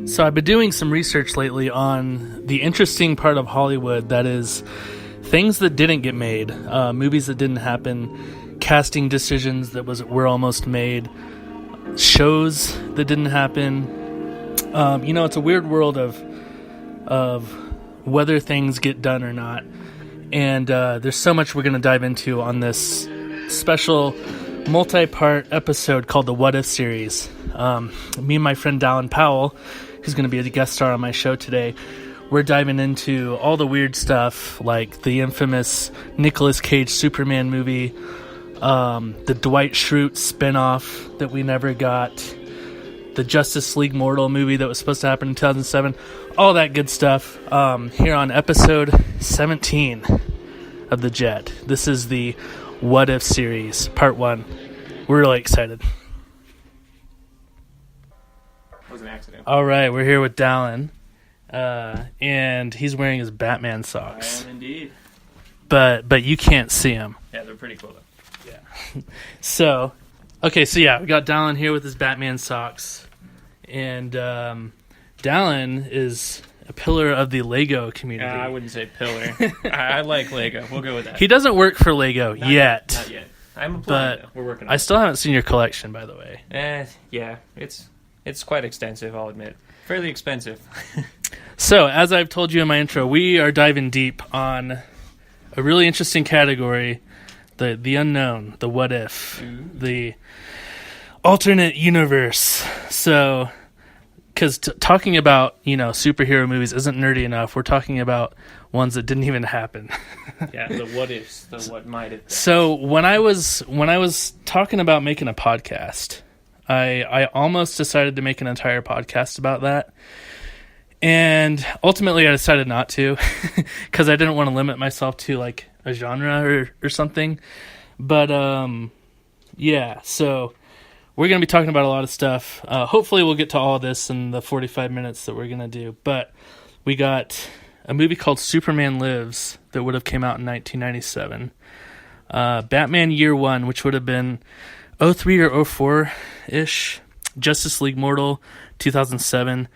So I've been doing some research lately on the interesting part of Hollywood, that is things that didn't get made, movies that didn't happen, casting decisions that were almost made, shows that didn't happen. It's a weird world of whether things get done or not. And there's so much we're going to dive into on this special multi-part episode called the What If series. Me and my friend Dallen Powell, who's going to be a guest star on my show today, we're diving into all the weird stuff, like the infamous Nicolas Cage Superman movie, the Dwight Schrute spinoff that we never got, the Justice League Mortal movie that was supposed to happen in 2007, all that good stuff here on episode 17 of The Jet. This is the What If series, part 1. We're really excited. It was an accident. All right, we're here with Dallen, and he's wearing his Batman socks. I am indeed. But you can't see him. Yeah, they're pretty cool though. Yeah. So we got Dallen here with his Batman socks, and Dallen is a pillar of the Lego community. I wouldn't say pillar. I like Lego. We'll go with that. He doesn't work for Lego yet. Not yet. I'm applying. But we're working on I it. still haven't seen your collection, by the way. Yeah, it's quite extensive, I'll admit. Fairly expensive. So, as I've told you in my intro, we are diving deep on a really interesting category, the unknown, the what if, the alternate universe. So, because talking about, superhero movies isn't nerdy enough, we're talking about ones that didn't even happen. Yeah, the what ifs, the what might have been. So, when I was talking about making a podcast, I almost decided to make an entire podcast about that. And ultimately I decided not to because I didn't want to limit myself to like a genre or something. But so we're going to be talking about a lot of stuff. Hopefully we'll get to all of this in the 45 minutes that we're going to do. But we got a movie called Superman Lives that would have came out in 1997. Batman Year One, which would have been 03 or 04-ish. Justice League Mortal, 2007.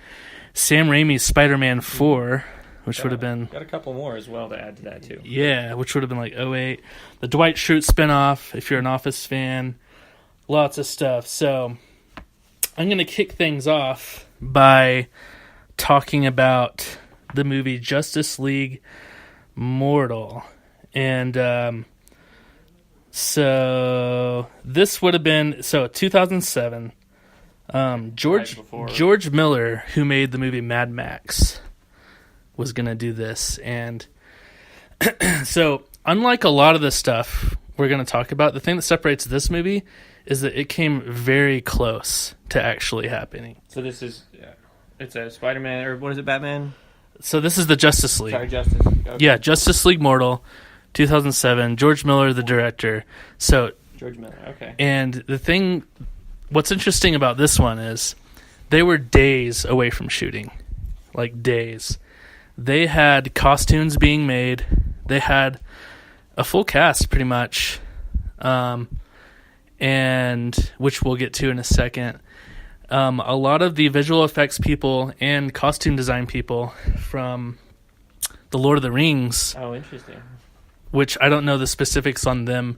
Sam Raimi's Spider-Man 4, which would have been... Got a couple more as well to add to that, too. Yeah, which would have been like 08. The Dwight Schrute spinoff, if you're an Office fan. Lots of stuff. So, I'm going to kick things off by talking about the movie Justice League Mortal. And... So this would have been 2007. George Miller, who made the movie Mad Max, was gonna do this, and so unlike a lot of the stuff we're gonna talk about, the thing that separates this movie is that it came very close to actually happening. So this is it's a Spider-Man, or what is it, Batman? So this is the Justice League. Sorry, Justice. Okay. Yeah, Justice League Mortal. 2007, George Miller, the director. So George Miller, okay. And what's interesting about this one is they were days away from shooting, like days. They had costumes being made. They had a full cast, pretty much, and which we'll get to in a second. A lot of the visual effects people and costume design people from the Lord of the Rings. Oh, interesting. Which I don't know the specifics on them,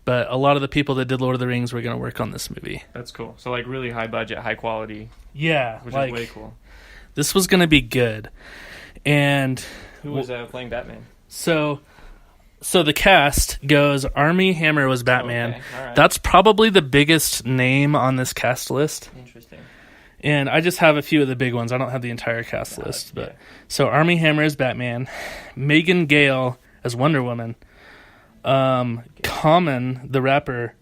but a lot of the people that did Lord of the Rings were going to work on this movie. That's cool. So like really high budget, high quality. Yeah. Which is way cool. This was going to be good. And who was playing Batman? So the cast goes, Armie Hammer was Batman. Okay. All right. That's probably the biggest name on this cast list. Interesting. And I just have a few of the big ones. I don't have the entire cast list. But so Armie Hammer is Batman. Megan Gale as Wonder Woman. Common, the rapper,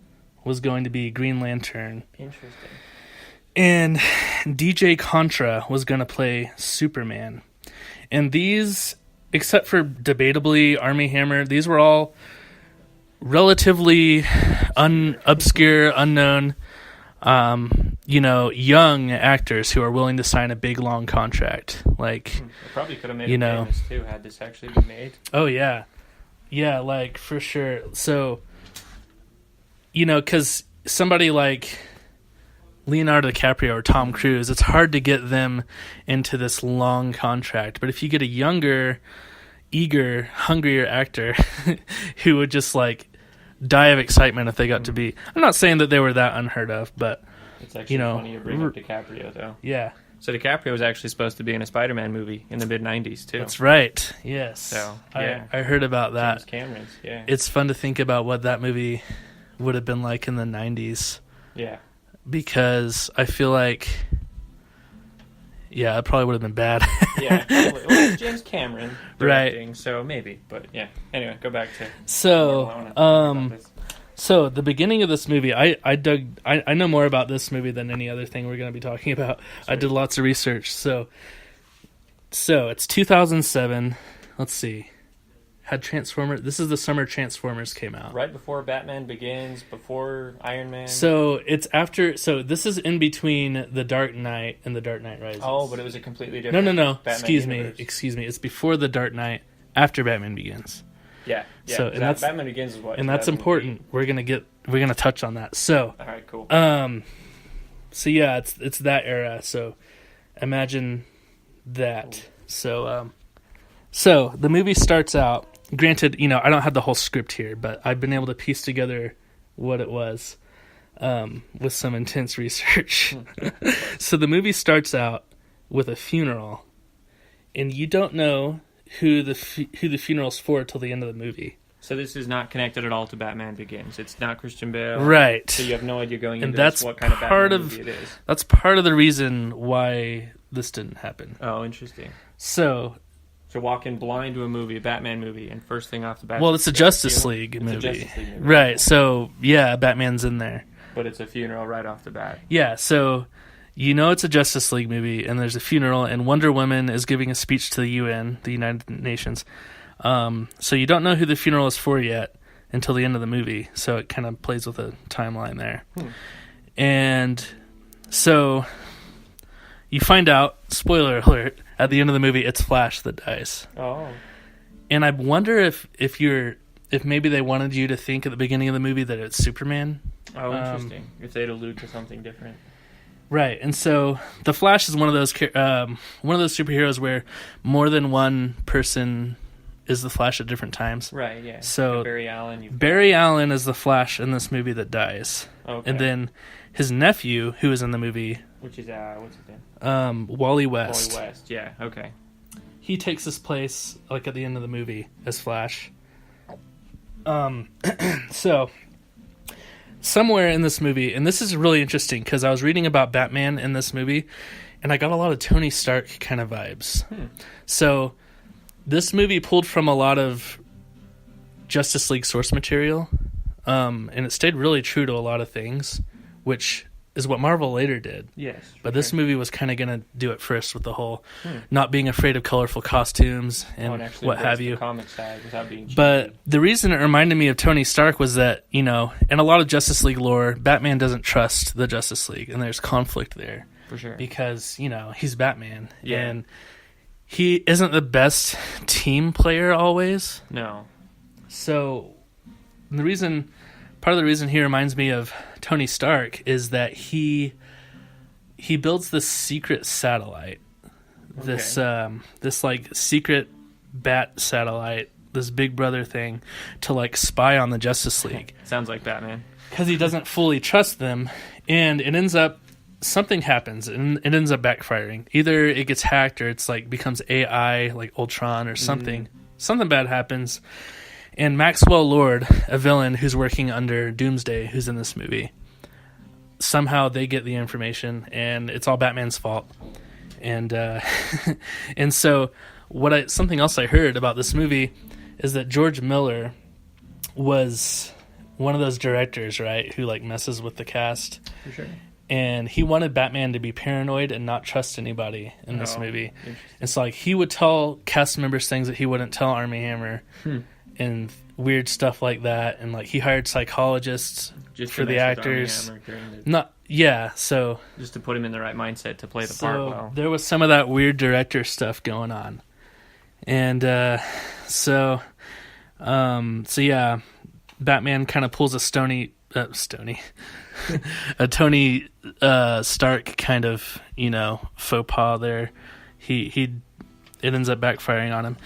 was going to be Green Lantern. Interesting. And DJ Contra was going to play Superman. And these, except for debatably Armie Hammer, these were all relatively obscure, unknown, young actors who are willing to sign a big, long contract. Like, they probably could have made it famous, too, had this actually been made. Oh, yeah. Yeah, like, for sure. So, because somebody like Leonardo DiCaprio or Tom Cruise, it's hard to get them into this long contract. But if you get a younger, eager, hungrier actor who would just like die of excitement if they got to be, I'm not saying that they were that unheard of, but it's actually funny you bring up DiCaprio though. Yeah. So DiCaprio was actually supposed to be in a Spider-Man movie in the mid-90s too. That's right. Yes. So yeah, I heard about that. James Cameron's. Yeah. It's fun to think about what that movie would have been like in the 90s. Yeah. Because I feel like, it probably would have been bad. Yeah, probably. Well, it's James Cameron directing, right. So maybe. But yeah, anyway, go back to... So the beginning of this movie, I know more about this movie than any other thing we're going to be talking about. Sweet. I did lots of research. So it's 2007. Let's see. Had Transformers. This is the summer Transformers came out. Right before Batman Begins, before Iron Man. So it's after. So this is in between The Dark Knight and The Dark Knight Rises. Oh, but it was a completely different. No. Batman Excuse me. It's before The Dark Knight, after Batman Begins. Yeah. So and that's Batman Begins is what. And that's important. We're gonna touch on that. So. All right. Cool. So yeah, it's that era. So imagine that. Ooh. So the movie starts out. Granted, I don't have the whole script here, but I've been able to piece together what it was with some intense research. So the movie starts out with a funeral, and you don't know who the funeral's for till the end of the movie. So this is not connected at all to Batman Begins. It's not Christian Bale. Right. So you have no idea going into this what kind of Batman movie it is. That's part of the reason why this didn't happen. Oh, interesting. So walk in blind to a Batman movie, and first thing off the bat... Well, it's a Justice League movie. Right, so, yeah, Batman's in there. But it's a funeral right off the bat. Yeah, so, it's a Justice League movie, and there's a funeral, and Wonder Woman is giving a speech to the UN, the United Nations. So you don't know who the funeral is for yet until the end of the movie, so it kind of plays with a timeline there. And so you find out, spoiler alert, at the end of the movie, it's Flash that dies. Oh. And I wonder if maybe they wanted you to think at the beginning of the movie that it's Superman. Oh, interesting. If they'd allude to something different. Right. And so the Flash is one of those superheroes where more than one person is the Flash at different times. Right, yeah. So like Barry Allen is the Flash in this movie that dies. Okay. And then his nephew, who is in the movie... Which is, what's his name? Wally West. Wally West, yeah, okay. He takes his place, like, at the end of the movie as Flash. So, somewhere in this movie, and this is really interesting, because I was reading about Batman in this movie, and I got a lot of Tony Stark kind of vibes. So, this movie pulled from a lot of Justice League source material, and it stayed really true to a lot of things, which is what Marvel later did. Yes. But this movie was kind of going to do it first with the whole not being afraid of colorful costumes and what have you. The comic side without being cheesy. But the reason it reminded me of Tony Stark was that, in a lot of Justice League lore, Batman doesn't trust the Justice League, and there's conflict there. For sure. Because, he's Batman. Yeah. And he isn't the best team player always. No. So part of the reason he reminds me of Tony Stark is that he builds this secret satellite, this like secret bat satellite, this Big Brother thing to like spy on the Justice League. Sounds like Batman. Because he doesn't fully trust them, and something happens and it ends up backfiring. Either it gets hacked or it's like becomes AI, like Ultron or something. Something bad happens. And Maxwell Lord, a villain who's working under Doomsday, who's in this movie, somehow they get the information, and it's all Batman's fault. And and so something else I heard about this movie is that George Miller was one of those directors, right, who like messes with the cast. For sure. And he wanted Batman to be paranoid and not trust anybody in this movie. And so like he would tell cast members things that he wouldn't tell Armie Hammer. And weird stuff like that, and like he hired psychologists for the actors. So just to put him in the right mindset to play the part well. There was some of that weird director stuff going on, and so yeah, Batman kind of pulls a a Tony Stark kind of, faux pas there. It ends up backfiring on him.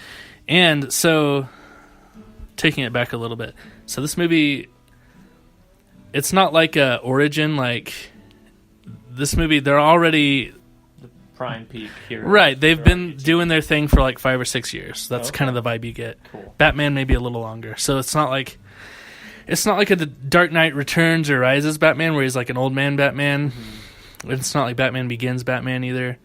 And so, taking it back a little bit. So this movie, it's not like a origin, like this movie, they're already... The prime peak here. Right, they've been doing their thing for like 5 or 6 years. That's kind of the vibe you get. Cool. Batman maybe a little longer. So it's not like a Dark Knight Returns or Rises Batman where he's like an old man Batman. Mm-hmm. It's not like Batman Begins Batman either.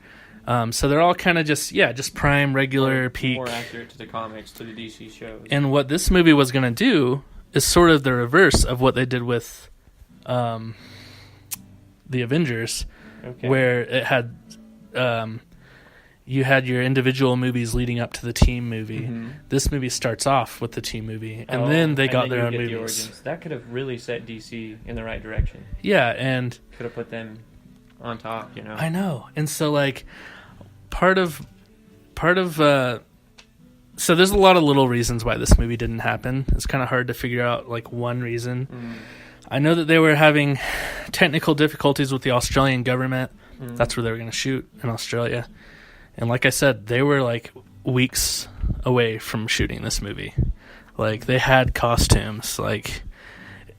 So they're all kind of just prime, regular, peak. More accurate to the comics, to the DC shows. And what this movie was going to do is sort of the reverse of what they did with the Avengers, where it had you had your individual movies leading up to the team movie. Mm-hmm. This movie starts off with the team movie, and then they got their own movies. That could have really set DC in the right direction. Yeah, and could have put them on top, I know. And so like part of so there's a lot of little reasons why this movie didn't happen. It's kind of hard to figure out like one reason. I know that they were having technical difficulties with the Australian government. That's where they were going to shoot, in Australia. And like I said, they were like weeks away from shooting this movie. Like they had costumes. Like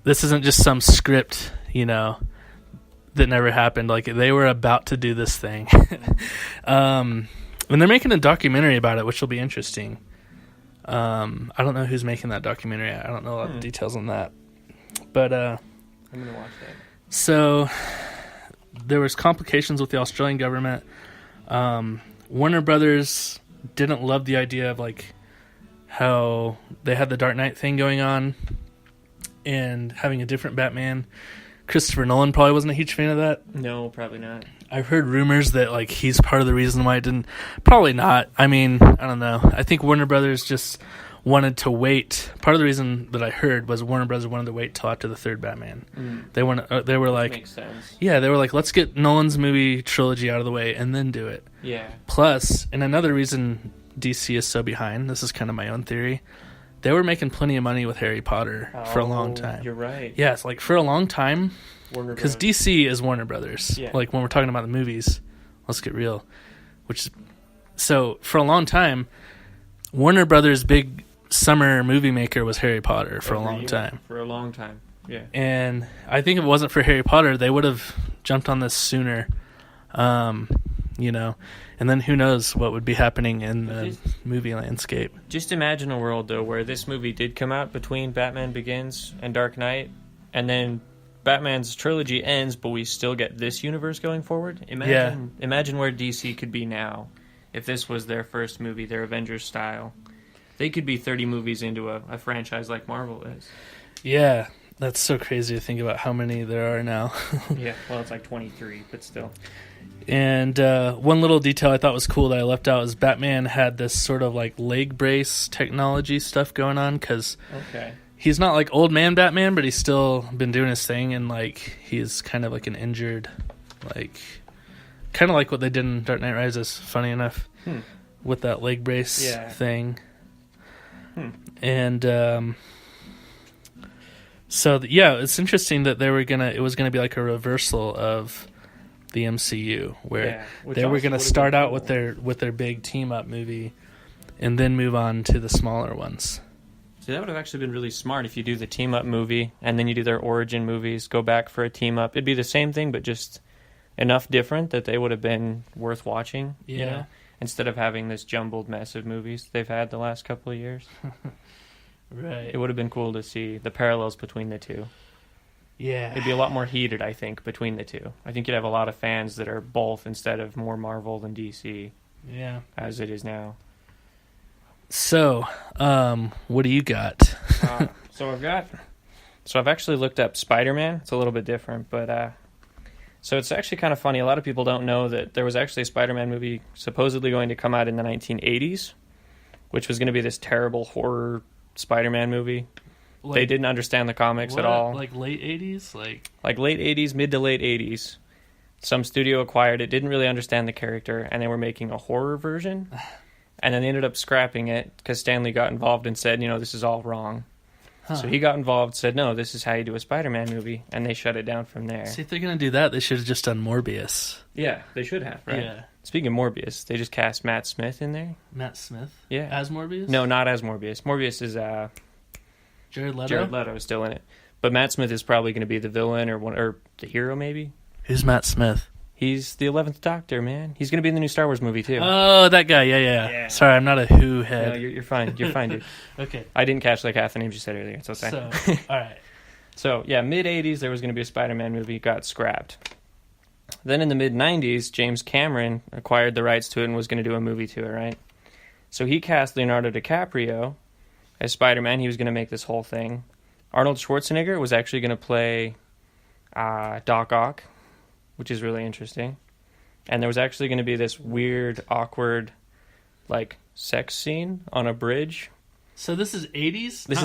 this isn't just some script, that never happened. Like they were about to do this thing. And they're making a documentary about it, which will be interesting. I don't know who's making that documentary. I don't know a lot of details on that. But I'm gonna watch that. So there was complications with the Australian government. Warner Brothers didn't love the idea of like how they had the Dark Knight thing going on and having a different Batman. Christopher Nolan probably wasn't a huge fan of that. No, probably not. I've heard rumors that like he's part of the reason why it didn't. Probably not. I mean, I don't know. I think Warner Brothers just wanted to wait. Part of the reason that I heard was Warner Brothers wanted to wait till after the third Batman. They were like, makes sense. Yeah, they were like, let's get Nolan's movie trilogy out of the way and then do it. Yeah. Plus, and another reason DC is so behind. This is kind of my own theory. They were making plenty of money with Harry Potter for a long time. You're right. Yeah, it's like for a long time. Because DC is Warner Brothers. Yeah. Like when we're talking about the movies, let's get real. So for a long time, Warner Brothers' big summer movie maker was Harry Potter for a long time. For a long time, yeah. And I think if it wasn't for Harry Potter, they would have jumped on this sooner. And then who knows what would be happening in the movie landscape. Just imagine a world, though, where this movie did come out between Batman Begins and Dark Knight, and then Batman's trilogy ends, but we still get this universe going forward. Imagine where DC could be now if this was their first movie, their Avengers style. They could be 30 movies into a franchise like Marvel is. Yeah, that's so crazy to think about how many there are now. Yeah, well, it's like 23, but still. And one little detail I thought was cool that I left out is Batman had this sort of like leg brace technology stuff going on because he's not like old man Batman, but he's still been doing his thing, and like he's kind of like an injured, like kind of like what they did in Dark Knight Rises. Funny enough, with that leg brace thing. And it's interesting that it was gonna be like a reversal of the MCU, where they were going to start out with their big team up movie and then move on to the smaller ones. So that would have actually been really smart if you do the team up movie and then you do their origin movies, go back for a team up. It'd be the same thing, but just enough different that they would have been worth watching. Yeah. Instead of having this jumbled mess of movies they've had the last couple of years. Right. It would have been cool to see the parallels between the two. Yeah. It'd be a lot more heated, I think, between the two. I think you'd have a lot of fans that are both instead of more Marvel than DC. Yeah. As it is now. So, what do you got? So I've actually looked up Spider-Man. It's a little bit different, but so it's actually kind of funny. A lot of people don't know that there was actually a Spider-Man movie supposedly going to come out in the 1980s, which was going to be this terrible horror Spider-Man movie. They didn't understand the comics at all. Like late 80s? Like late 80s, mid to late 80s. Some studio acquired it, didn't really understand the character, and they were making a horror version. And then they ended up scrapping it because Stan Lee got involved and said, this is all wrong. So he got involved, said, no, this is how you do a Spider-Man movie, and they shut it down from there. See, if they're going to do that, they should have just done Morbius. Yeah, they should have, right? Yeah. Speaking of Morbius, they just cast Matt Smith in there. Matt Smith? Yeah. As Morbius? No, not as Morbius. Morbius is Jared Leto? Jared Leto is still in it. But Matt Smith is probably going to be the villain or the hero, maybe. Who's Matt Smith? He's the 11th Doctor, man. He's going to be in the new Star Wars movie, too. Oh, that guy. Yeah. Sorry, I'm not a Who head. No, you're fine. You're fine, dude. Okay. I didn't catch like half the names you said earlier. It's okay. So, all right. So, yeah, mid-'80s, there was going to be a Spider-Man movie. Got scrapped. Then in the mid-'90s, James Cameron acquired the rights to it and was going to do a movie to it, right? So he cast Leonardo DiCaprio as Spider-Man. He was going to make this whole thing. Arnold Schwarzenegger was actually going to play Doc Ock, which is really interesting. And there was actually going to be this weird, awkward, like, sex scene on a bridge. So this is 80s? This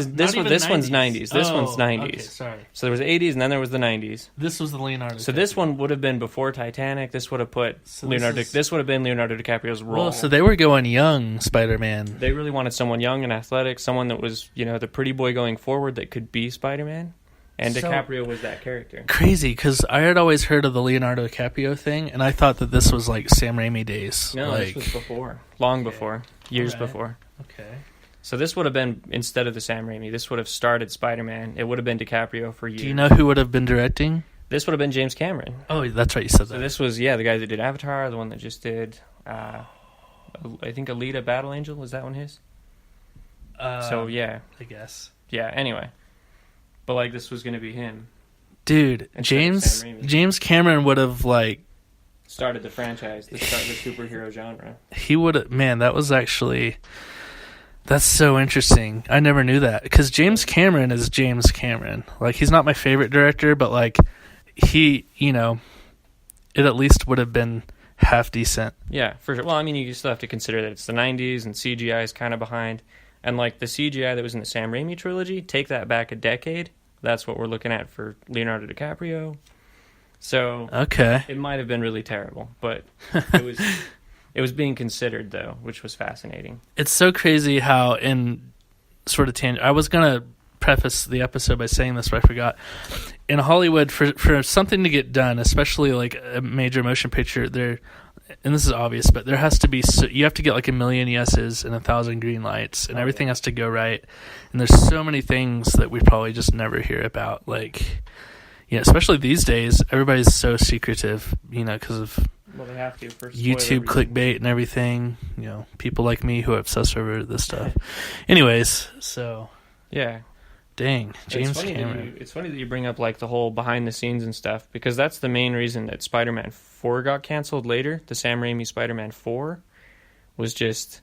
one's 90s. This one's 90s. Okay, sorry. So there was 80s and then there was the 90s. This was the Leonardo. So this one would have been before Titanic. This would have put This would have been Leonardo DiCaprio's role. Well, so they were going young Spider-Man. They really wanted someone young and athletic, someone that was, the pretty boy going forward that could be Spider-Man. And DiCaprio was that character. Crazy, because I had always heard of the Leonardo DiCaprio thing, and I thought that this was like Sam Raimi days. No, this was before. Long before. Years before. Okay. So this would have been, instead of the Sam Raimi, this would have started Spider-Man. It would have been DiCaprio for years. Do you know who would have been directing? This would have been James Cameron. Oh, that's right, you said that. So this was, the guy that did Avatar, the one that just did, I think Alita Battle Angel, was that one his? I guess. Yeah, anyway. But, like, this was going to be him. Dude, James Cameron would have, like... started the franchise, the superhero genre. He would have... Man, that was actually... That's so interesting. I never knew that. Because James Cameron is James Cameron. Like, he's not my favorite director, but, like, he, it at least would have been half decent. Yeah, for sure. Well, I mean, you still have to consider that it's the 90s and CGI is kind of behind. And, like, the CGI that was in the Sam Raimi trilogy, take that back a decade. That's what we're looking at for Leonardo DiCaprio. So, okay, it might have been really terrible, but it was being considered, though, which was fascinating. It's so crazy how, in sort of tangent, I was going to preface the episode by saying this, but I forgot. In Hollywood, for something to get done, especially, like, a major motion picture, and this is obvious, but there has to be, you have to get like 1 million yeses and 1,000 green lights, and everything has to go right. And there's so many things that we probably just never hear about. Like, especially these days, everybody's so secretive, because of they have to for YouTube clickbait and everything. People like me who obsess over this stuff. Anyways, so. Yeah. Dang, James Cameron. It's funny that you bring up like the whole behind the scenes and stuff, because that's the main reason that Spider-Man 4 got canceled later. The Sam Raimi Spider-Man 4 was just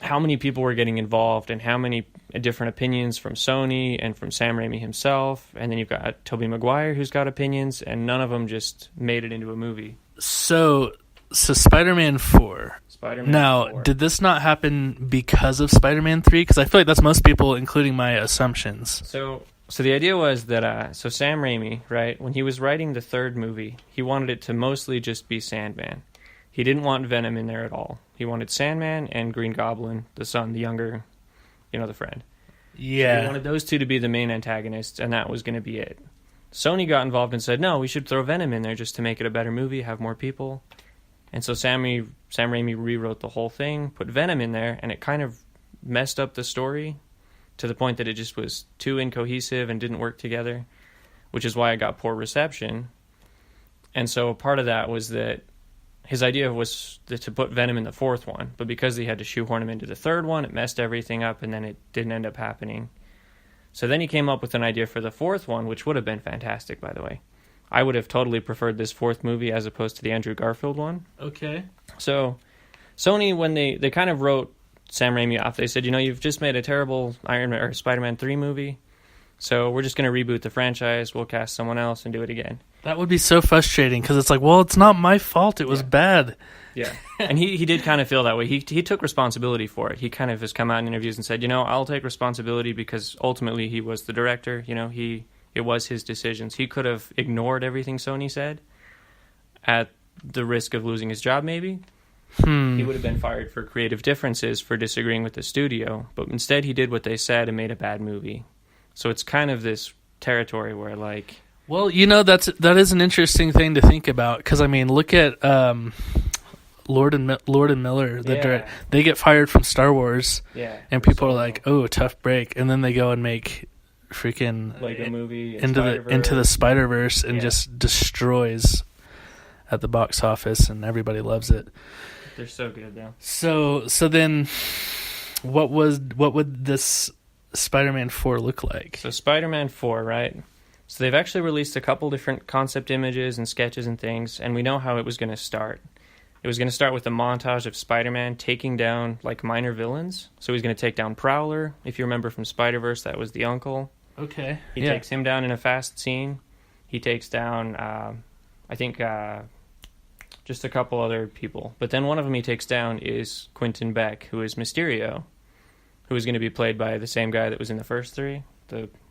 how many people were getting involved and how many different opinions from Sony and from Sam Raimi himself. And then you've got Tobey Maguire who's got opinions, and none of them just made it into a movie. So Spider-Man 4. Now, 4. Did this not happen because of Spider-Man 3? Because I feel like that's most people, including my assumptions. So the idea was that Sam Raimi, right, when he was writing the third movie, he wanted it to mostly just be Sandman. He didn't want Venom in there at all. He wanted Sandman and Green Goblin, the son, the younger, the friend. Yeah. So he wanted those two to be the main antagonists, and that was going to be it. Sony got involved and said, no, we should throw Venom in there just to make it a better movie, have more people. And so Sam Raimi rewrote the whole thing, put Venom in there, and it kind of messed up the story to the point that it just was too incohesive and didn't work together, which is why it got poor reception. And so part of that was that his idea was to put Venom in the fourth one, but because he had to shoehorn him into the third one, it messed everything up, and then it didn't end up happening. So then he came up with an idea for the fourth one, which would have been fantastic, by the way. I would have totally preferred this fourth movie as opposed to the Andrew Garfield one. Okay. So Sony, when they kind of wrote Sam Raimi off, they said, you've just made a terrible Spider-Man 3 movie, so we're just going to reboot the franchise, we'll cast someone else and do it again. That would be so frustrating, because it's like, well, it's not my fault, it was bad. Yeah, and he did kind of feel that way. He took responsibility for it. He kind of has come out in interviews and said, I'll take responsibility because ultimately he was the director, it was his decisions. He could have ignored everything Sony said at the risk of losing his job, maybe. He would have been fired for creative differences for disagreeing with the studio, but instead he did what they said and made a bad movie. So it's kind of this territory where, like... Well, that is an interesting thing to think about, because, I mean, look at Lord and Miller. They get fired from Star Wars, and people are like, oh, tough break, and then they go and make freaking Lego movie into the Spider-Verse and just destroys at the box office, and everybody loves it. They're so good, though. So then what would this Spider-Man 4 look like? So Spider-Man 4, right? So they've actually released a couple different concept images and sketches and things, and we know how it was going to start. It was going to start with a montage of Spider-Man taking down, like, minor villains. So he's going to take down Prowler. If you remember from Spider-Verse, that was the uncle. Okay. He takes him down in a fast scene. He takes down, I think, just a couple other people. But then one of them he takes down is Quentin Beck, who is Mysterio, who is going to be played by the same guy that was in the first three.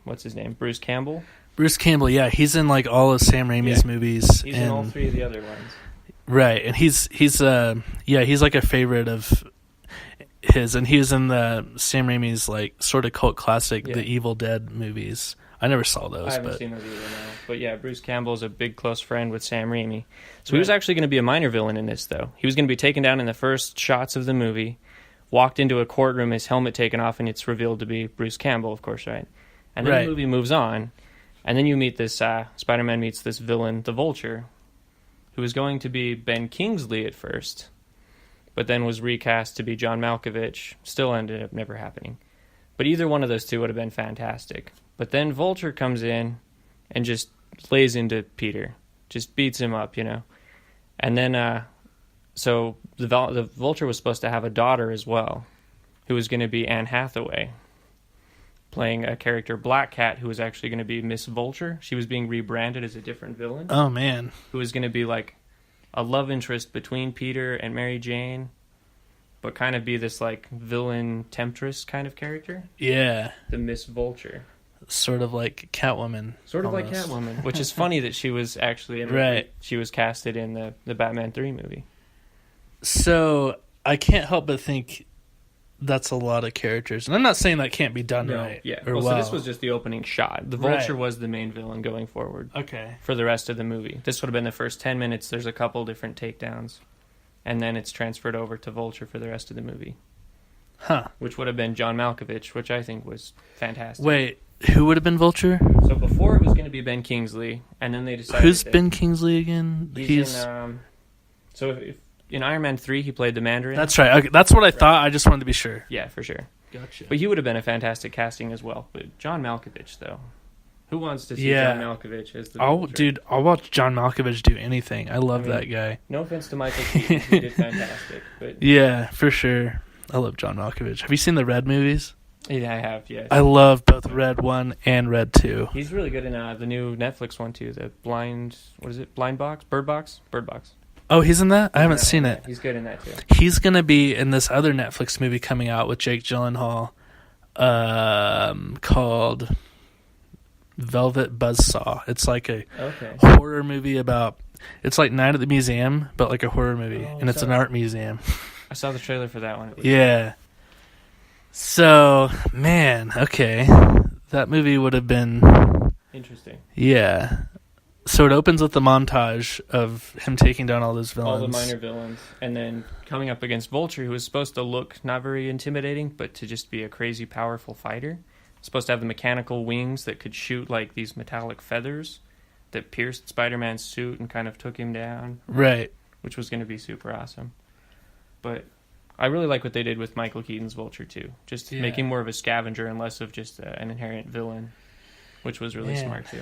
What's his name? Bruce Campbell? Bruce Campbell, yeah. He's in, like, all of Sam Raimi's movies. He's in all three of the other ones. Right, and he's like a favorite of his, and he was in the Sam Raimi's, like, sort of cult classic, The Evil Dead movies. I never saw those. I haven't seen those either, no. But yeah, Bruce Campbell's a big close friend with Sam Raimi. So he was actually going to be a minor villain in this, though. He was going to be taken down in the first shots of the movie, walked into a courtroom, his helmet taken off, and it's revealed to be Bruce Campbell, of course, right? And then the movie moves on, and then you meet this, Spider-Man meets this villain, the Vulture, who was going to be Ben Kingsley at first, but then was recast to be John Malkovich. Still ended up never happening. But either one of those two would have been fantastic. But then Vulture comes in and just lays into Peter. Just beats him up, And then, so the Vulture was supposed to have a daughter as well, who was going to be Anne Hathaway, playing a character, Black Cat, who was actually going to be Miss Vulture. She was being rebranded as a different villain. Oh, man. Who was going to be like a love interest between Peter and Mary Jane, but kind of be this, like, villain temptress kind of character. Yeah. The Miss Vulture. Sort of like Catwoman. Like Catwoman, which is funny that she was actually in she was casted in the Batman 3 movie. So I can't help but think that's a lot of characters. And I'm not saying that can't be done right. Yeah. So this was just the opening shot. The Vulture was the main villain going forward. Okay. For the rest of the movie. This would have been the first 10 minutes. There's a couple different takedowns. And then it's transferred over to Vulture for the rest of the movie. Huh. Which would have been John Malkovich, which I think was fantastic. Wait, who would have been Vulture? So before it was going to be Ben Kingsley, and then they decided... Who's Ben Kingsley again? He's in... in Iron Man 3, he played the Mandarin. That's right. Okay, that's what I thought. I just wanted to be sure. Yeah, for sure. Gotcha. But he would have been a fantastic casting as well. But John Malkovich, though. Who wants to see John Malkovich as the Vulture? Dude, I'll watch John Malkovich do anything. I love that guy. No offense to Michael Keaton, he did fantastic. But yeah, for sure. I love John Malkovich. Have you seen the Red movies? Yeah, I have, yes. I love both Red 1 and Red 2. He's really good in the new Netflix one, too. The Blind Box? Bird Box? Bird Box. Oh, he's in that? I haven't seen it. He's good in that, too. He's going to be in this other Netflix movie coming out with Jake Gyllenhaal called Velvet Buzzsaw. It's like a horror movie about... It's like Night at the Museum, but like a horror movie. And it's an art museum. I saw the trailer for that one. Yeah. So, man, okay. That movie would have been... interesting. Yeah. So it opens with the montage of him taking down all those villains. All the minor villains. And then coming up against Vulture, who was supposed to look not very intimidating, but to just be a crazy, powerful fighter. Supposed to have the mechanical wings that could shoot like these metallic feathers that pierced Spider-Man's suit and kind of took him down. Right. Which was going to be super awesome. But I really like what they did with Michael Keaton's Vulture, too. Just making more of a scavenger and less of just an inherent villain, which was really smart, too.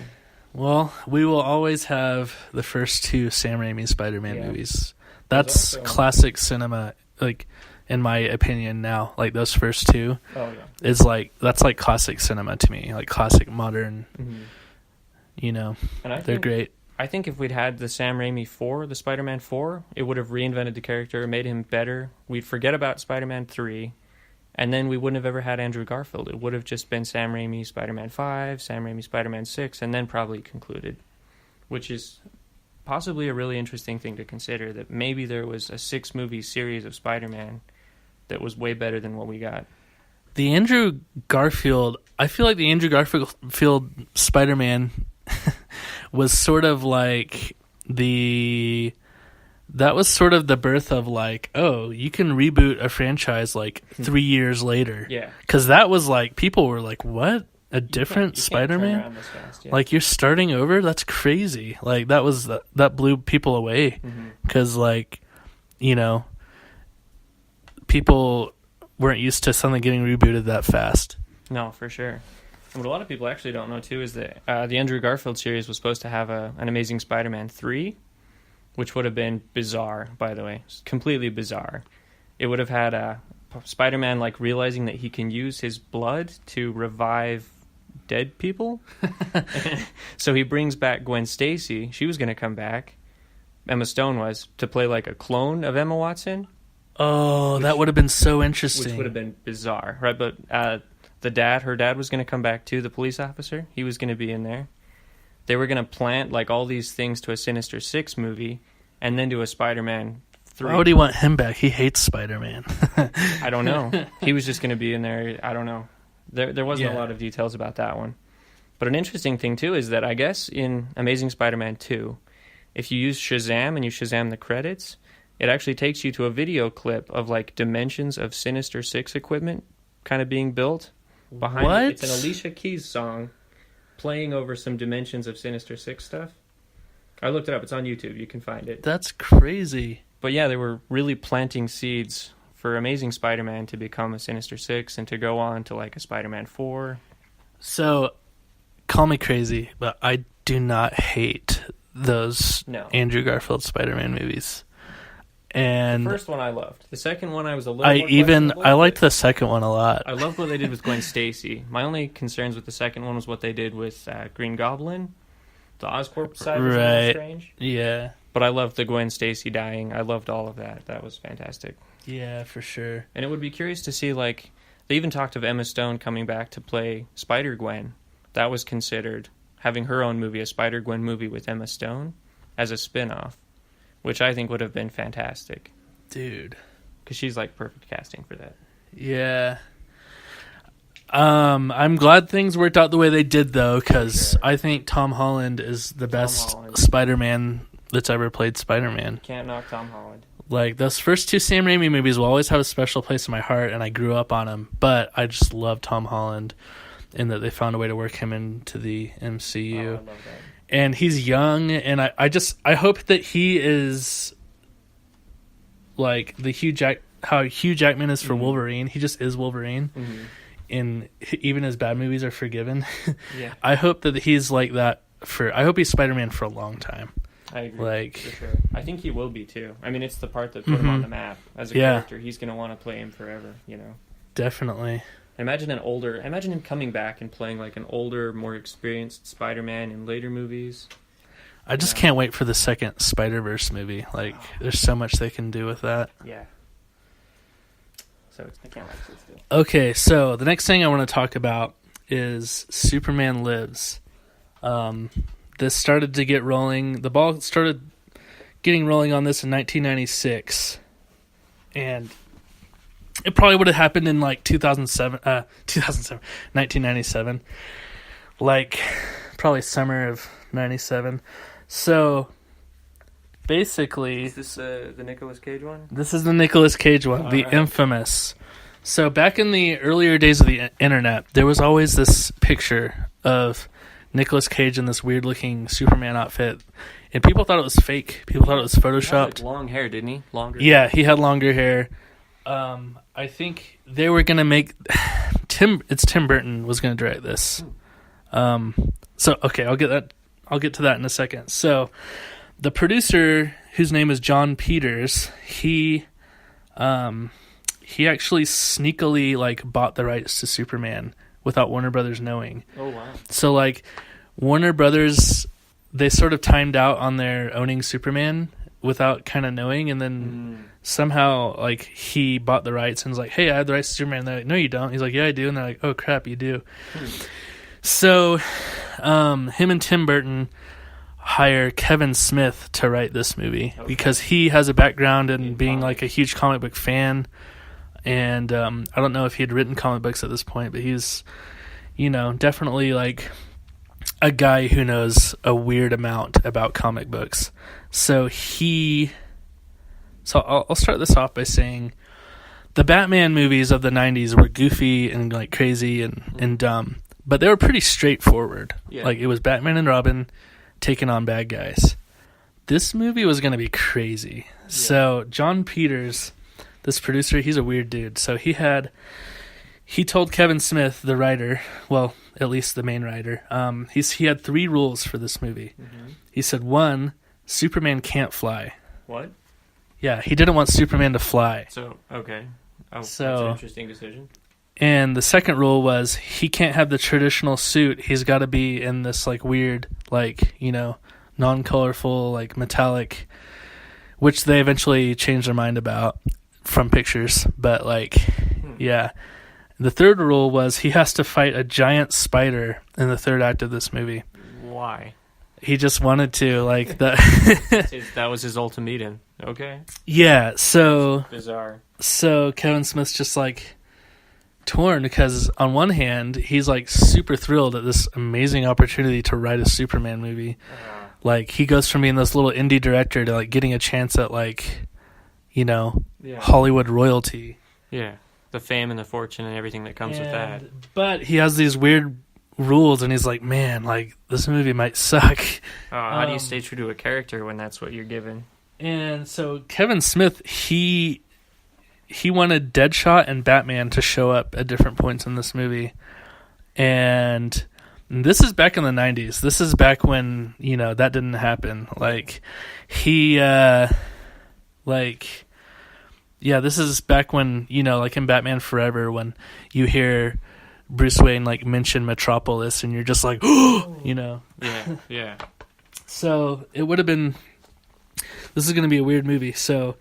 Well, we will always have the first two Sam Raimi Spider-Man movies. That's classic cinema, like, in my opinion now. Like, those first two is like, that's like classic cinema to me. Like, classic modern, and they're great. I think if we'd had the Sam Raimi 4, the Spider-Man 4, it would have reinvented the character, made him better. We'd forget about Spider-Man 3, and then we wouldn't have ever had Andrew Garfield. It would have just been Sam Raimi Spider-Man 5, Sam Raimi Spider-Man 6, and then probably concluded, which is possibly a really interesting thing to consider, that maybe there was a 6-movie series of Spider-Man that was way better than what we got. The Andrew Garfield, I feel like the Andrew Garfield Spider-Man was sort of like that was sort of the birth of like, oh, you can reboot a franchise like 3 years later. Yeah. Because that was like, people were like, what? A different Spider-Man? Turn around this fast, yeah. Like, you're starting over? That's crazy. Like, that blew people away. Because, like, you know, people weren't used to something getting rebooted that fast. No, for sure. And what a lot of people actually don't know, too, is that the Andrew Garfield series was supposed to have an Amazing Spider-Man 3, which would have been bizarre, by the way. Completely bizarre. It would have had Spider-Man, like, realizing that he can use his blood to revive dead people. So he brings back Gwen Stacy. She was going to come back. Emma Stone was, to play, like, a clone of Emma Watson. Oh, that would have been so interesting. Which would have been bizarre, right? But her dad was going to come back too, the police officer. He was going to be in there. They were going to plant like all these things to a Sinister Six movie and then to a Spider-Man 3. Why would he want him back? He hates Spider-Man. I don't know. He was just going to be in there. I don't know. There wasn't a lot of details about that one. But an interesting thing too is that I guess in Amazing Spider-Man 2, if you use Shazam and you Shazam the credits, it actually takes you to a video clip of like dimensions of Sinister Six equipment kind of being built behind what? It. It's an Alicia Keys song playing over some dimensions of Sinister Six stuff. I looked it up. It's on YouTube. You can find it. That's crazy. But yeah, they were really planting seeds for Amazing Spider-Man to become a Sinister Six and to go on to like a Spider-Man 4. So, call me crazy, but I do not hate those Andrew Garfield Spider-Man movies. And the first one I loved. The second one I was a little more I liked the second one a lot. I loved what they did with Gwen Stacy. My only concerns with the second one was what they did with Green Goblin. The Oscorp side was a little strange. Yeah. But I loved the Gwen Stacy dying. I loved all of that. That was fantastic. Yeah, for sure. And it would be curious to see, like, they even talked of Emma Stone coming back to play Spider-Gwen. That was considered, having her own movie, a Spider-Gwen movie with Emma Stone, as a spin-off, which I think would have been fantastic. Dude. Because she's, like, perfect casting for that. Yeah. I'm glad things worked out the way they did, though, because I think Tom Holland is the best Spider-Man that's ever played Spider-Man. Can't knock Tom Holland. Like, those first two Sam Raimi movies will always have a special place in my heart, and I grew up on them. But I just love Tom Holland in that they found a way to work him into the MCU. Oh, I love that. And he's young, and I hope that he is like how Hugh Jackman is for Wolverine. He just is Wolverine. Mm-hmm. And even his bad movies are forgiven. Yeah. I hope that he's like that I hope he's Spider-Man for a long time. I agree. For sure. I think he will be too. I mean, it's the part that put him on the map as a character. He's going to want to play him forever, you know. Definitely. Imagine him coming back and playing like an older, more experienced Spider-Man in later movies. I just can't wait for the second Spider-Verse movie. Like, there's so much they can do with that. Yeah. So I can't wait to do. Okay, so the next thing I want to talk about is Superman Lives. This started to get rolling. The ball started getting rolling on this in 1996. And it probably would have happened in like 1997. Like, probably summer of 97. So, basically... Is this the Nicolas Cage one? This is the Nicolas Cage one, the infamous. So, back in the earlier days of the internet, there was always this picture of Nicolas Cage in this weird-looking Superman outfit, and people thought it was fake. People thought it was photoshopped. He had like long hair, didn't he? Longer. Yeah, he had longer hair. I think they were gonna make Tim Burton was gonna direct this. So okay, I'll get to that in a second. So the producer, whose name is John Peters, he actually sneakily like bought the rights to Superman without Warner Brothers knowing. Oh wow. So like Warner Brothers, they sort of timed out on their owning Superman without kind of knowing, and then somehow like he bought the rights and was like, hey, I have the rights to Superman. And they're like, no you don't. He's like, yeah I do. And they're like, oh crap, you do. So him and Tim Burton hire Kevin Smith to write this movie because he has a background in being like a huge comic book fan, And I don't know if he had written comic books at this point, but he's, definitely like a guy who knows a weird amount about comic books. So I'll start this off by saying the Batman movies of the 90s were goofy and like crazy and dumb, but they were pretty straightforward. Yeah. Like it was Batman and Robin taking on bad guys. This movie was going to be crazy. Yeah. So John Peters, this producer, he's a weird dude. So he told Kevin Smith, the writer, well, at least the main writer, he had 3 rules for this movie. Mm-hmm. He said, 1, Superman can't fly. What? Yeah, he didn't want Superman to fly. So, okay. Oh, that's an interesting decision. And the second rule was he can't have the traditional suit. He's got to be in this like weird, like, non-colorful, like metallic, which they eventually changed their mind about from pictures. But yeah. The third rule was he has to fight a giant spider in the third act of this movie. Why? He just wanted to, like, that was his ultimatum. Okay. Yeah, so... That's bizarre. So Kevin Smith's just, like, torn because, on one hand, he's, like, super thrilled at this amazing opportunity to write a Superman movie. Like, he goes from being this little indie director to, like, getting a chance at, like, Hollywood royalty. Yeah, the fame and the fortune and everything that comes with that. But he has these weird rules, and he's like, man, like, this movie might suck. How do you stay true to a character when that's what you're given? And so Kevin Smith, he wanted Deadshot and Batman to show up at different points in this movie. And this is back in the 90s. This is back when, that didn't happen. Like, this is back when, like in Batman Forever, when you hear Bruce Wayne like mention Metropolis and you're just like, Yeah. So it would have been, this is going to be a weird movie. So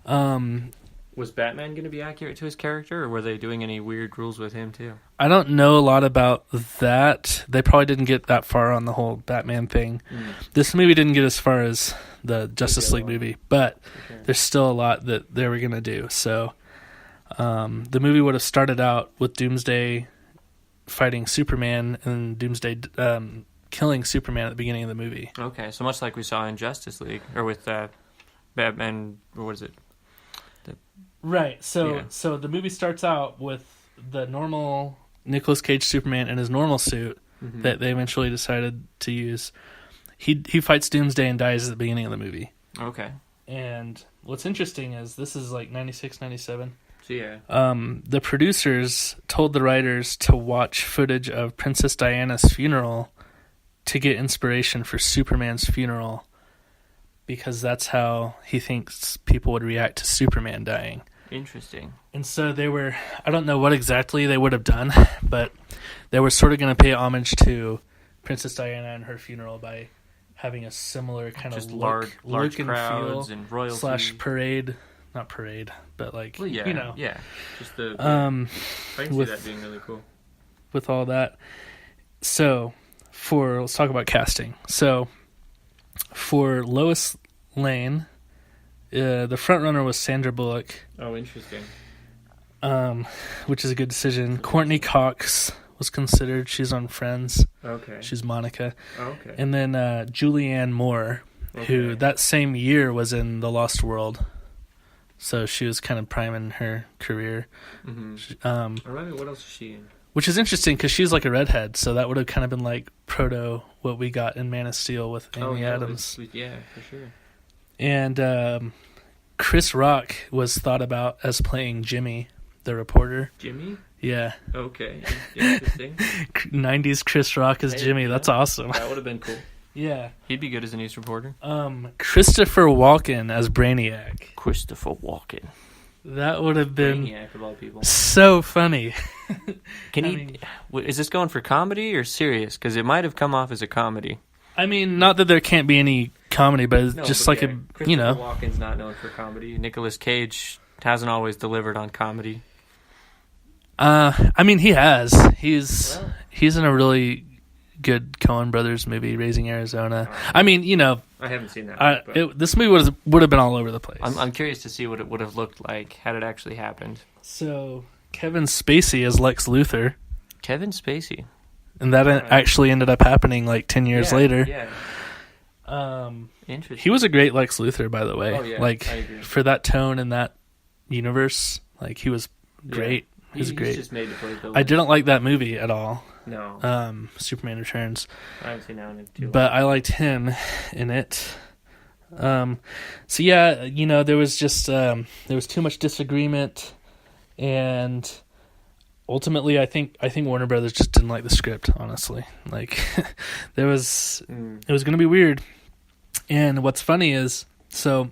was Batman going to be accurate to his character, or were they doing any weird rules with him too? I don't know a lot about that. They probably didn't get that far on the whole Batman thing. This movie didn't get as far as the Justice League movie, but there's still a lot that they were going to do. So the movie would have started out with Doomsday fighting Superman and Doomsday killing Superman at the beginning of the movie. Okay, so much like we saw in Justice League, or with Batman, or what is it? Right, so the movie starts out with the normal Nicolas Cage Superman in his normal suit that they eventually decided to use. He fights Doomsday and dies at the beginning of the movie. Okay. And what's interesting is this is like 96, 97. So yeah. The producers told the writers to watch footage of Princess Diana's funeral to get inspiration for Superman's funeral, because that's how he thinks people would react to Superman dying. Interesting. And so I don't know what exactly they would have done, but they were sort of going to pay homage to Princess Diana and her funeral by having a similar kind just of large and crowds feel and royalty / parade. Not parade, but like, well, yeah. Just the, I can see that being really cool. With all that. So, let's talk about casting. So, for Lois Lane, the front runner was Sandra Bullock. Oh, interesting. Which is a good decision. Courtney Cox was considered. She's on Friends. Okay. She's Monica. Okay. And then Julianne Moore, who that same year was in The Lost World. So she was kind of priming her career. Mm-hmm. Remind me, what else is she in? Which is interesting because she's like a redhead, so that would have kind of been like proto what we got in Man of Steel with Amy Adams. Yeah, for sure. And Chris Rock was thought about as playing Jimmy, the reporter. Jimmy? Yeah. Okay. Interesting. 90s Chris Rock as Jimmy. Yeah. That's awesome. That would have been cool. Yeah. He'd be good as a news reporter. Christopher Walken as Brainiac. Christopher Walken. That would have been Brainiac of all people. So funny. Is this going for comedy or serious? Because it might have come off as a comedy. I mean, not that there can't be any comedy, but it's Christopher Walken's not known for comedy. Nicolas Cage hasn't always delivered on comedy. I mean, he has. He's in a really good Coen Brothers movie, Raising Arizona. I mean, I haven't seen that. This movie would have been all over the place. I'm curious to see what it would have looked like had it actually happened. So Kevin Spacey as Lex Luthor. Kevin Spacey. And that actually ended up happening like 10 years later. Yeah. Interesting. He was a great Lex Luthor, by the way. Oh, yeah, like, I agree. for that tone and that universe, like, he was great. Yeah. He's great. Just made to play villain. I didn't like that movie at all. No. Superman Returns. I haven't seen that one in too long. But I liked him in it. So yeah, there was just there was too much disagreement, and ultimately, I think Warner Brothers just didn't like the script. Honestly, like it was going to be weird. And what's funny is, so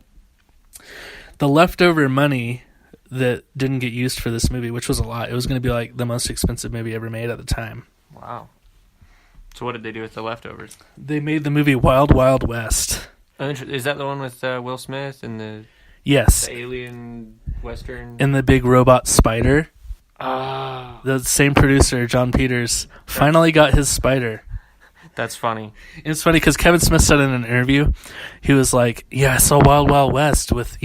the leftover money that didn't get used for this movie, which was a lot, it was going to be like the most expensive movie ever made at the time. Wow. So what did they do with the leftovers? They made the movie Wild Wild West. Is that the one with Will Smith and the alien western? And the big robot spider. Ah. The same producer, John Peters, finally got his spider. That's funny. And it's funny because Kevin Smith said in an interview, he was like, I saw Wild Wild West with,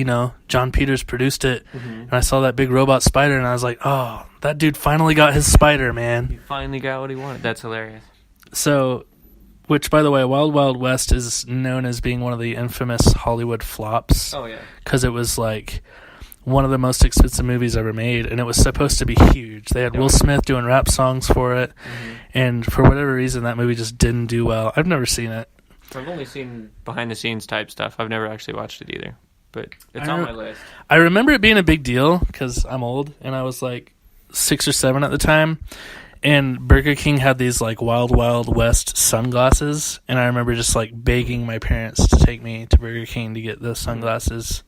John Peters produced it. Mm-hmm. And I saw that big robot spider, and I was like, oh, that dude finally got his spider, man. He finally got what he wanted. That's hilarious. So, which, by the way, Wild Wild West is known as being one of the infamous Hollywood flops. Oh, yeah. Because it was like one of the most expensive movies ever made, and it was supposed to be huge. They had Will Smith doing rap songs for it, and for whatever reason, that movie just didn't do well. I've never seen it. I've only seen behind-the-scenes type stuff. I've never actually watched it either, but it's on my list. I remember it being a big deal because I'm old, and I was like 6 or 7 at the time, and Burger King had these like Wild Wild West sunglasses, and I remember just like begging my parents to take me to Burger King to get those sunglasses.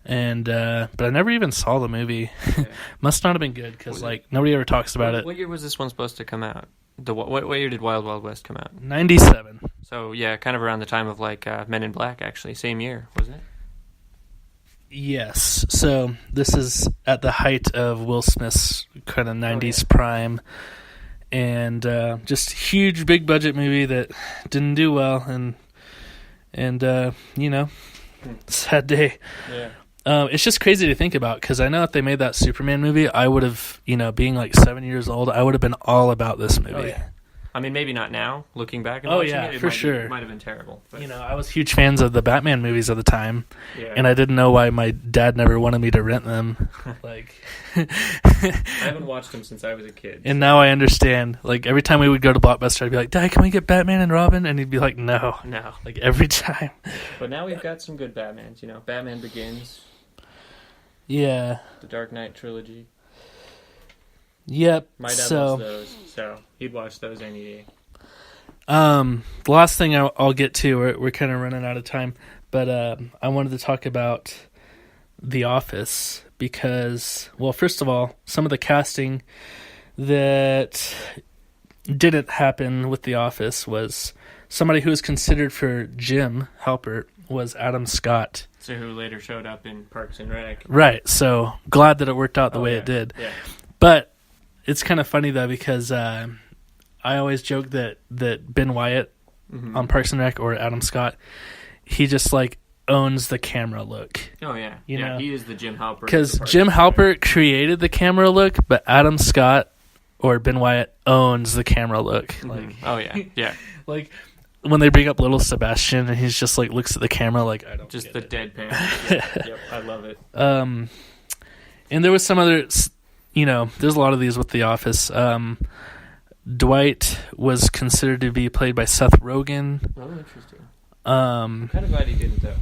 And but I never even saw the movie. Yeah. Must not have been good because like nobody ever talks about it. What year was this one supposed to come out? What year did Wild Wild West come out? 97. So yeah, kind of around the time of like Men in Black, actually, same year, wasn't it? Yes. So this is at the height of Will Smith's kind of 90s prime, and just huge big budget movie that didn't do well, and sad day. Yeah. It's just crazy to think about because I know if they made that Superman movie, I would have, being like 7 years old, I would have been all about this movie. Oh, yeah. I mean, maybe not now, looking back and watching it. It might have been terrible. But. I was huge fans of the Batman movies at the time, and I didn't know why my dad never wanted me to rent them. Like, I haven't watched them since I was a kid. And now I understand. Like, every time we would go to Blockbuster, I'd be like, Dad, can we get Batman and Robin? And he'd be like, no. Like, every time. But now we've got some good Batmans, Batman Begins. Yeah. The Dark Knight trilogy. Yep. My dad loves those, so he'd watch those any day. The last thing I'll get to, we're kind of running out of time, but I wanted to talk about The Office because, well, first of all, some of the casting that didn't happen with The Office was somebody who was considered for Jim Halpert was Adam Scott. So who later showed up in Parks and Rec. Right, so glad that it worked out the way it did. Yeah. But it's kind of funny, though, because I always joke that Ben Wyatt on Parks and Rec or Adam Scott, he just, like, owns the camera look. Oh, yeah. He is the Jim Halpert. Because Jim Halpert created the camera look, but Adam Scott or Ben Wyatt owns the camera look. Mm-hmm. Like, oh, yeah. Yeah. Like, when they bring up little Sebastian and he's just, like, looks at the camera like, I don't just get the it. deadpan. Yep, I love it. And there was some other, there's a lot of these with The Office. Dwight was considered to be played by Seth Rogen. Oh, interesting. I'm kind of glad he didn't, though.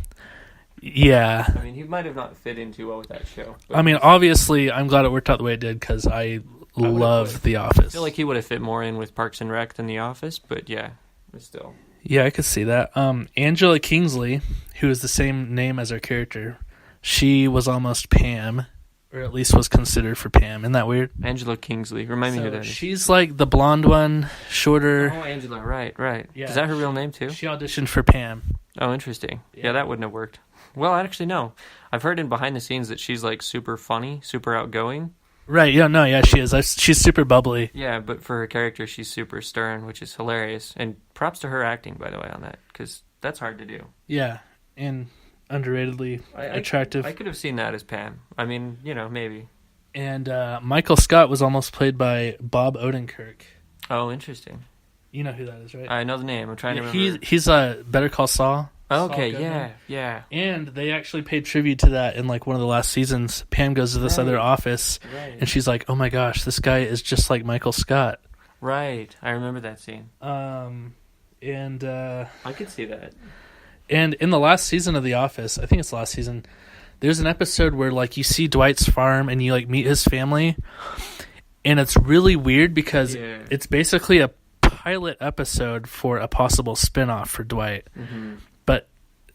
Yeah. I mean, he might have not fit in too well with that show. I mean, obviously, I'm glad it worked out the way it did because I love The Office. I feel like he would have fit more in with Parks and Rec than The Office, but yeah, but still. Yeah, I could see that. Angela Kingsley, who is the same name as our character, she was almost Pam, or at least was considered for Pam. Isn't that weird? Angela Kingsley. Remind me who that is. She's like the blonde one, shorter. Oh, Angela, right. Yeah. Is that her real name, too? She auditioned for Pam. Oh, interesting. Yeah, that wouldn't have worked. Well, actually, no. I've heard in behind the scenes that she's, like, super funny, super outgoing, Right, yeah, no, yeah, she is. She's super bubbly. Yeah, but for her character, she's super stern, which is hilarious. And props to her acting, by the way, on that, because that's hard to do. Yeah, and underratedly attractive. I could have seen that as Pam. I mean, maybe. And Michael Scott was almost played by Bob Odenkirk. Oh, interesting. You know who that is, right? I know the name. I'm trying to remember. He's Better Call Saul. Okay, Saul yeah. And they actually paid tribute to that in like one of the last seasons. Pam goes to this other office, and she's like, "Oh my gosh, this guy is just like Michael Scott." Right, I remember that scene. And I could see that. And in the last season of The Office, I think it's the last season, there's an episode where like you see Dwight's farm and you like meet his family, and it's really weird because it's basically a pilot episode for a possible spinoff for Dwight. Mm-hmm. But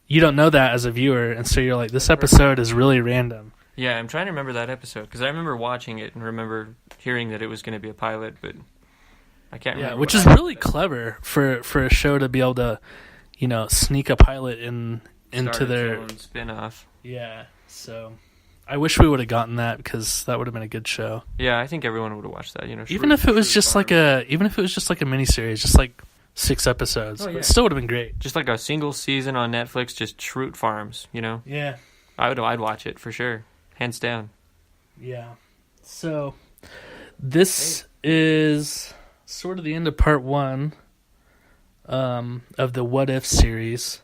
you don't know that as a viewer, and so you're like, this episode is really random. Yeah, I'm trying to remember that episode, because I remember watching it and remember hearing that it was going to be a pilot, but I can't remember. Yeah, which is really clever for a show to be able to, sneak a pilot into their own spin-off. Yeah, so I wish we would have gotten that, because that would have been a good show. Yeah, I think everyone would have watched that. Even if it was just like a miniseries, just like 6 episodes, it still would have been great. Just like a single season on Netflix, just Schrute Farms. Yeah, I'd watch it for sure, hands down. Yeah. So this is sort of the end of part 1 of the What If series,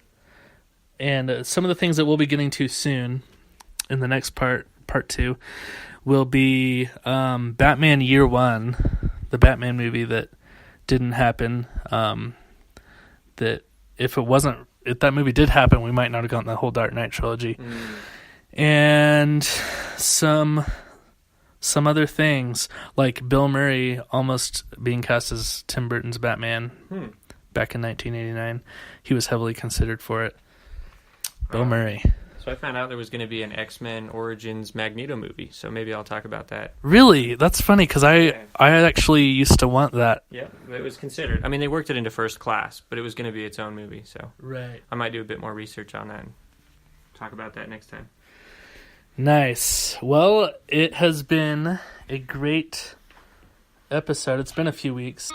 and some of the things that we'll be getting to soon in the next part 2, will be Batman Year One, the Batman movie that didn't happen. That if that movie did happen, we might not have gotten the whole Dark Knight trilogy, and some other things like Bill Murray almost being cast as Tim Burton's Batman back in 1989. He was heavily considered for it. Bill Murray. So I found out there was going to be an X-Men Origins Magneto movie, so maybe I'll talk about that. Really? That's funny, because I actually used to want that. Yeah, it was considered. I mean, they worked it into first class, but it was going to be its own movie, so right. I might do a bit more research on that and talk about that next time. Nice. Well, it has been a great episode. It's been a few weeks.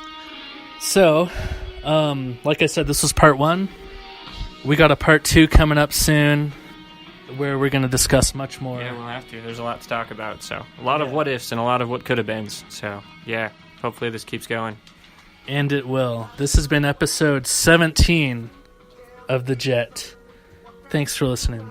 So, like I said, this was part 1. We got a part 2 coming up soon, where we're going to discuss much more. Yeah, we'll have to. There's a lot to talk about. So a lot of what ifs and a lot of what could have been. So yeah, hopefully this keeps going. And it will. This has been episode 17 of The Jet. Thanks for listening.